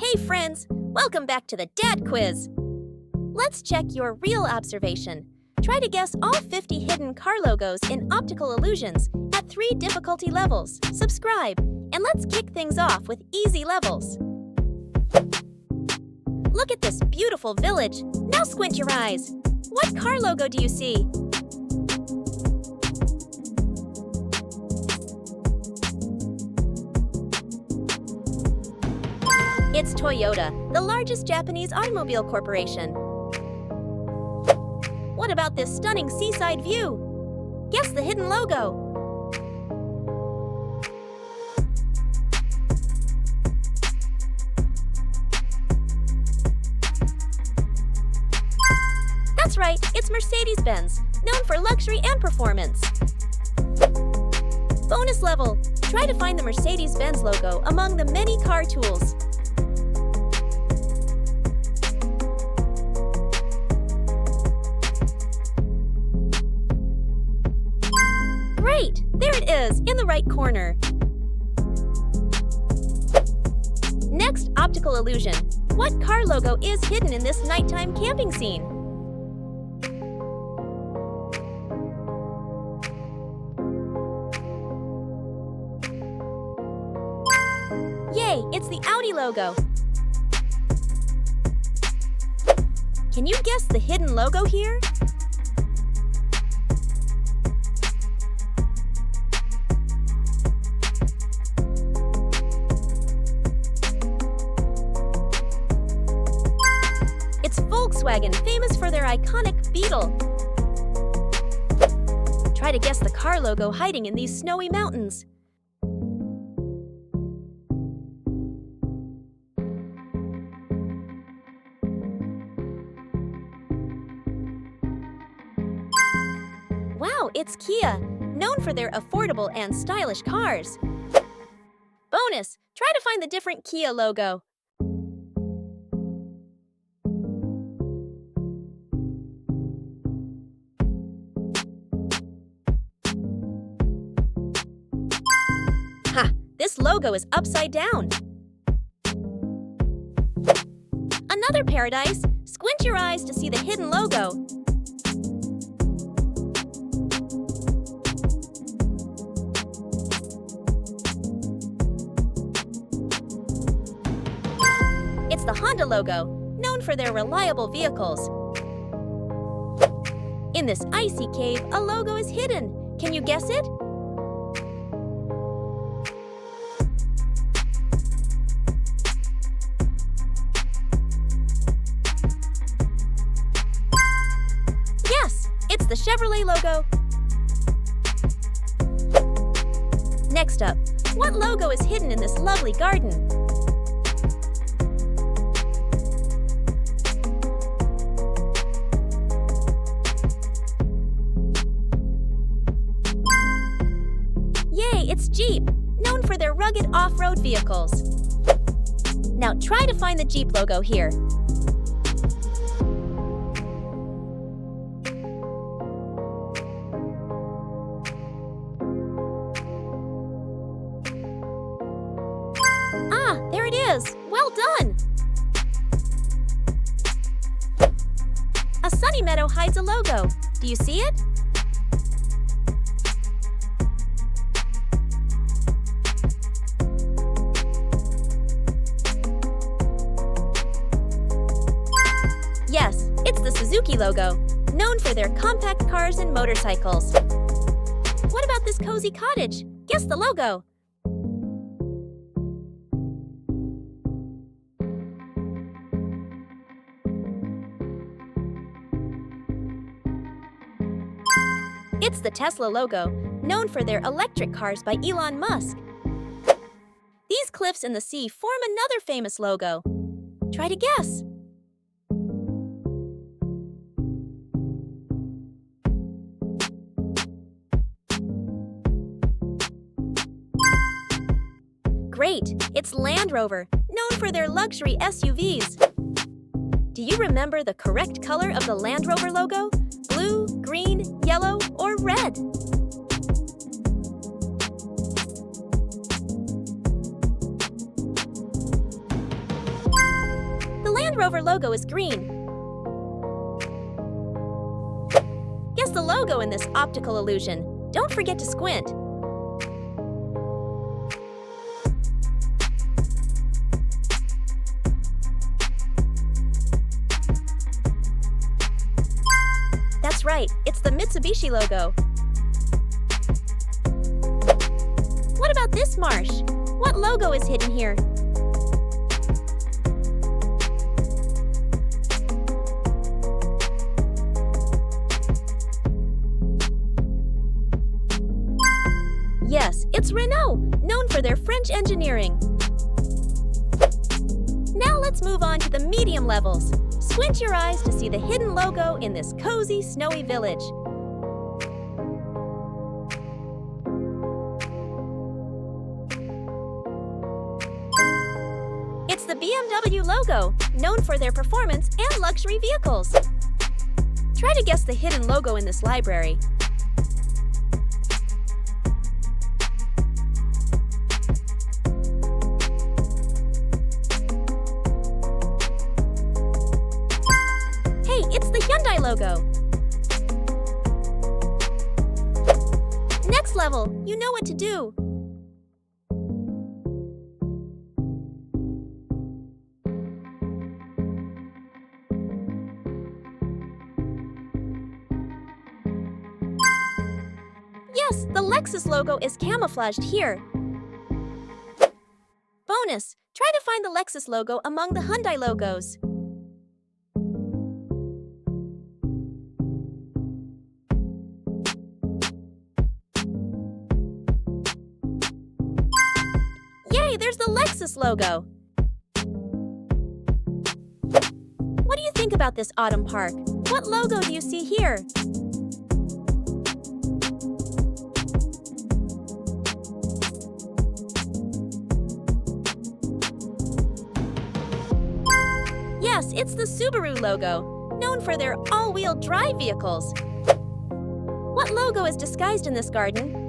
Hey friends, welcome back to the Dad Quiz. Let's check your real observation. Try to guess all 50 hidden car logos in optical illusions at 3 difficulty levels. Subscribe, and let's kick things off with easy levels. Look at this beautiful village. Now squint your eyes. What car logo do you see? It's Toyota, the largest Japanese automobile corporation. What about this stunning seaside view? Guess the hidden logo. That's right, it's Mercedes-Benz, known for luxury and performance. Bonus level, try to find the Mercedes-Benz logo among the many car tools. Great! There it is, in the right corner. Next optical illusion. What car logo is hidden in this nighttime camping scene? Yay! It's the Audi logo. Can you guess the hidden logo here? It's Volkswagen, famous for their iconic Beetle. Try to guess the car logo hiding in these snowy mountains. Wow, it's Kia, known for their affordable and stylish cars. Bonus, try to find the different Kia logo. Ha! This logo is upside down. Another paradise. Squint your eyes to see the hidden logo. It's the Honda logo, known for their reliable vehicles. In this icy cave, a logo is hidden. Can you guess it? Yes, it's the Chevrolet logo. Next up, what logo is hidden in this lovely garden? Yay, it's Jeep, known for their rugged off-road vehicles. Now try to find the Jeep logo here. Ah, there it is! Well done! A sunny meadow hides a logo. Do you see it? Yes, it's the Suzuki logo, known for their compact cars and motorcycles. What about this cozy cottage? Guess the logo. It's the Tesla logo, known for their electric cars by Elon Musk. These cliffs in the sea form another famous logo. Try to guess. Great! It's Land Rover, known for their luxury SUVs. Do you remember the correct color of the Land Rover logo? Blue, green, yellow, or red? Land Rover logo is green. Guess the logo in this optical illusion. Don't forget to squint. That's right, it's the Mitsubishi logo. What about this marsh? What logo is hidden here? Yes, it's Renault, known for their French engineering. Now let's move on to the medium levels. Squint your eyes to see the hidden logo in this cozy, snowy village. It's the BMW logo, known for their performance and luxury vehicles. Try to guess the hidden logo in this library. It's the Hyundai logo. Next level, you know what to do. Yes, the Lexus logo is camouflaged here. Bonus, try to find the Lexus logo among the Hyundai logos. Yay, there's the Lexus logo. What do you think about this autumn park? What logo do you see here? Yes, it's the Subaru logo, known for their all-wheel drive vehicles. What logo is disguised in this garden?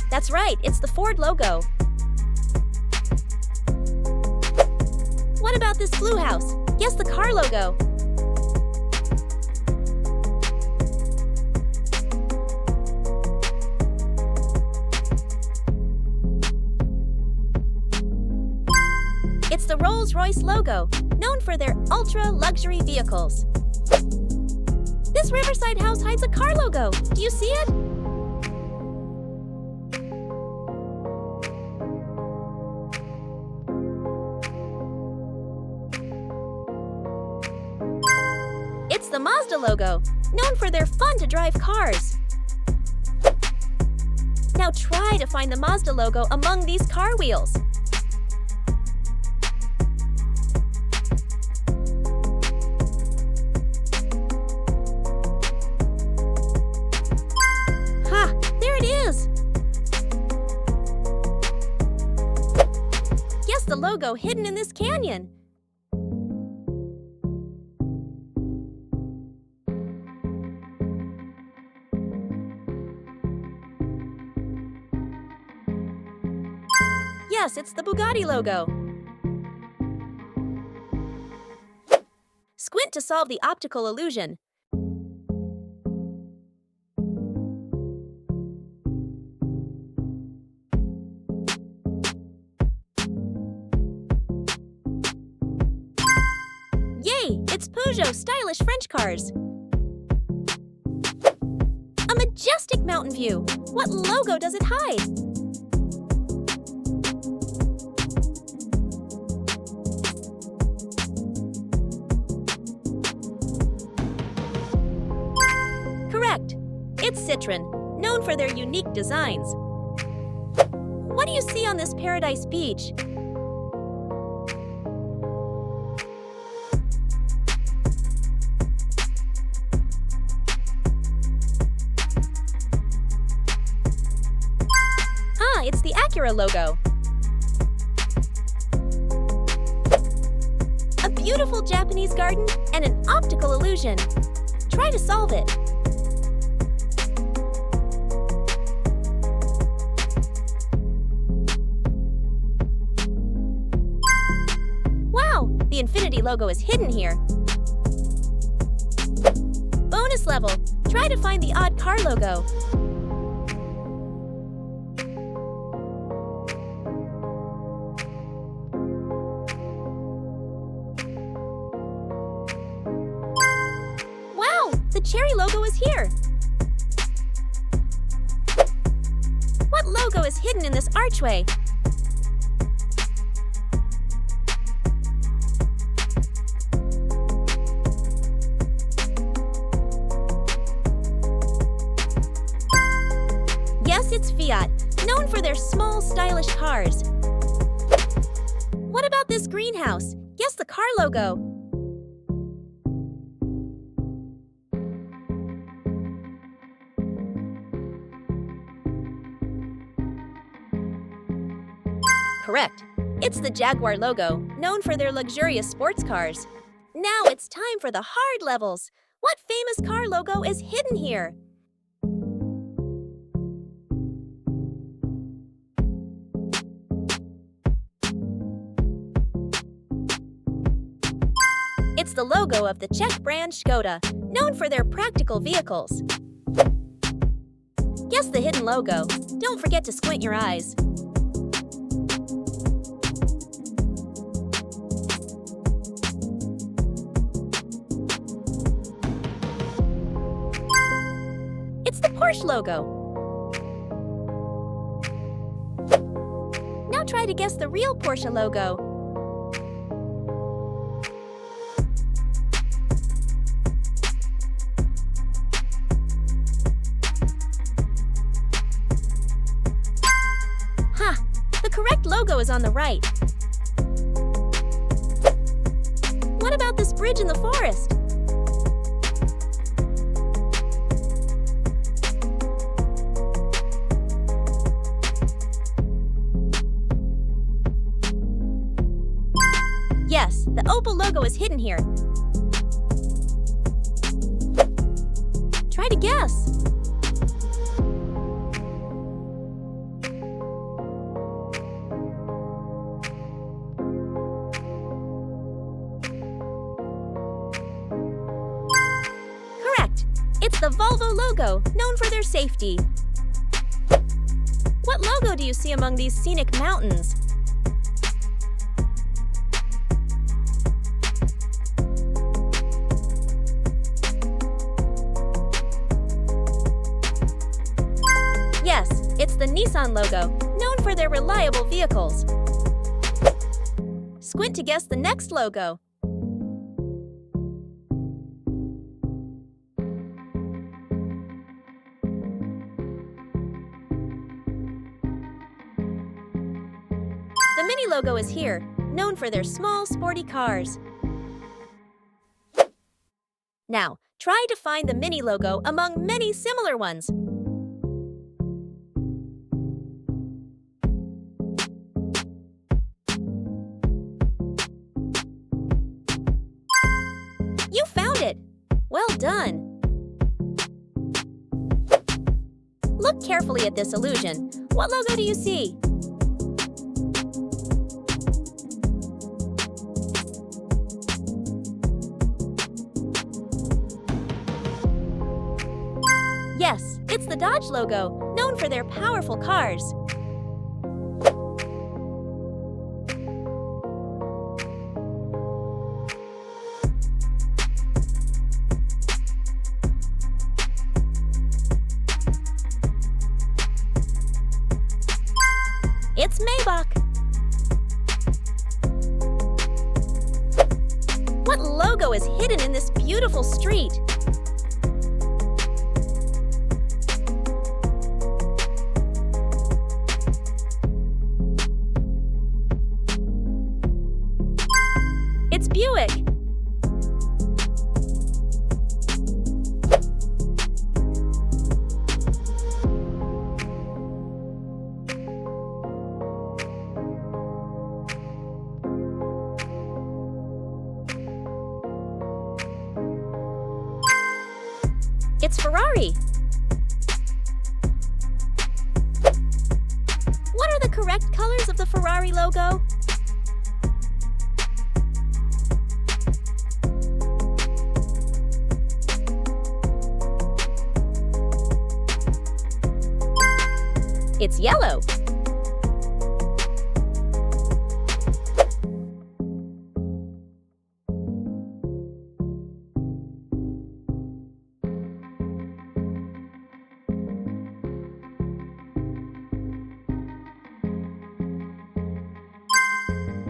That's right, it's the Ford logo. What about this blue house? Guess the car logo. It's the Rolls-Royce logo, known for their ultra-luxury vehicles. This riverside house hides a car logo. Do you see it? It's the Mazda logo, known for their fun-to-drive cars. Now try to find the Mazda logo among these car wheels. Ha! There it is! Guess the logo hidden in this canyon. Yes, it's the Bugatti logo. Squint to solve the optical illusion. Yay! It's Peugeot stylish French cars. A majestic mountain view. What logo does it hide? Correct. It's Citroën, known for their unique designs. What do you see on this paradise beach? Ah, it's the Acura logo. A beautiful Japanese garden and an optical illusion. Try to solve it. Ferrari logo is hidden here. Bonus level. Try to find the odd car logo. Wow! The Chery logo is here! What logo is hidden in this archway? Yes, it's Fiat, known for their small, stylish cars. What about this greenhouse? Guess the car logo. Correct. It's the Jaguar logo, known for their luxurious sports cars. Now it's time for the hard levels. What famous car logo is hidden here? It's the logo of the Czech brand Škoda, known for their practical vehicles. Guess the hidden logo. Don't forget to squint your eyes. It's the Porsche logo. Now try to guess the real Porsche logo. Ha! The correct logo is on the right. What about this bridge in the forest? Yes, the Opel logo is hidden here. Try to guess. Correct. It's the Volvo logo, known for their safety. What logo do you see among these scenic mountains? Yes, it's the Nissan logo, known for their reliable vehicles. Squint to guess the next logo. The Mini logo is here, known for their small, sporty cars. Now, try to find the Mini logo among many similar ones. You found it! Well done! Look carefully at this illusion. What logo do you see? Yes, it's the Dodge logo, known for their powerful cars. It's Maybach. What logo is hidden in this beautiful street? It's Buick. It's Ferrari. What are the correct colors of the Ferrari logo? It's yellow.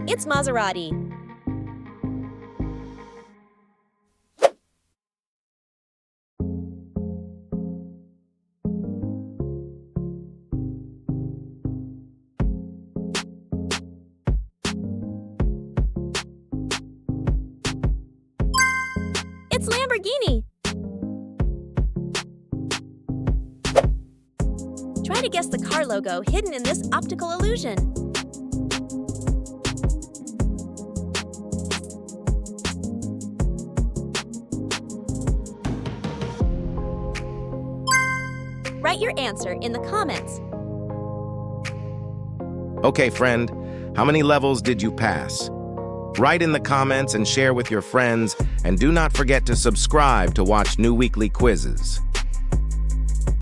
It's Maserati. It's Lamborghini. Try to guess the car logo hidden in this optical illusion. Write your answer in the comments. Okay, friend, how many levels did you pass? Write in the comments and share with your friends, and do not forget to subscribe to watch new weekly quizzes.